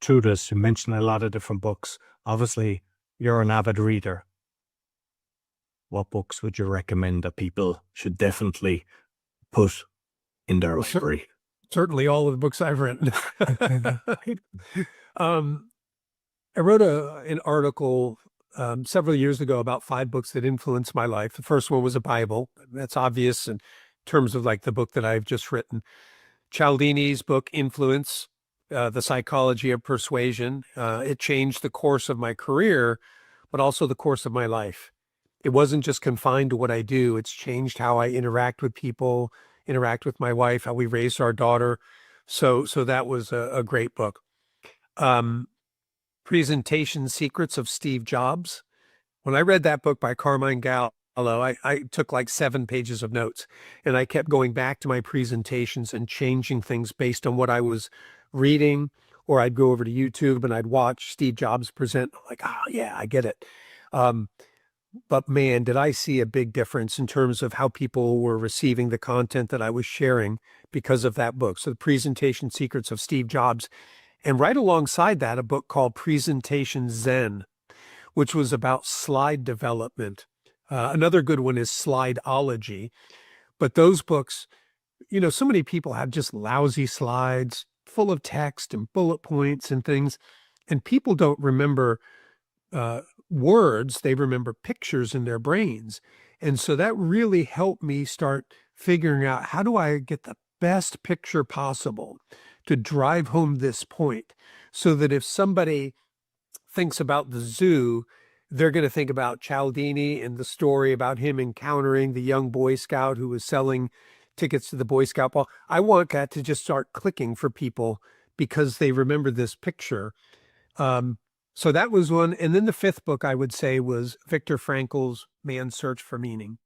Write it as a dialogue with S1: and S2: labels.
S1: through this, you mentioned a lot of different books. Obviously, you're an avid reader. What books would you recommend that people should definitely put in their
S2: Well,
S1: library?
S2: certainly all of the books I've written. Um, I wrote an article several years ago about 5 books that influenced my life. The first one was a Bible. That's obvious in terms of like the book that I've just written. Cialdini's book, Influence, The Psychology of Persuasion. It changed the course of my career, but also the course of my life. It wasn't just confined to what I do. It's changed how I interact with people, interact with my wife, how we raised our daughter. So that was a great book. Um, Presentation Secrets of Steve Jobs. When I read that book by Carmine Gallo, I took like 7 pages of notes, and I kept going back to my presentations and changing things based on what I was reading, or I'd go over to YouTube and I'd watch Steve Jobs present. I'm like, oh yeah, I get it. Um, but man, did I see a big difference in terms of how people were receiving the content that I was sharing because of that book. So the Presentation Secrets of Steve Jobs. And right alongside that, a book called Presentation Zen, which was about slide development. Another good one is Slideology. But those books, so many people have just lousy slides full of text and bullet points and things. And people don't remember uh, words, they remember pictures in their brains. And so that really helped me start figuring out, how do I get the best picture possible to drive home this point, so that if somebody thinks about the zoo, they're going to think about Cialdini and the story about him encountering the young Boy Scout who was selling tickets to the Boy Scout ball. I want that to just start clicking for people because they remember this picture. Um, so that was one. And then the 5th book I would say was Viktor Frankl's Man's Search for Meaning.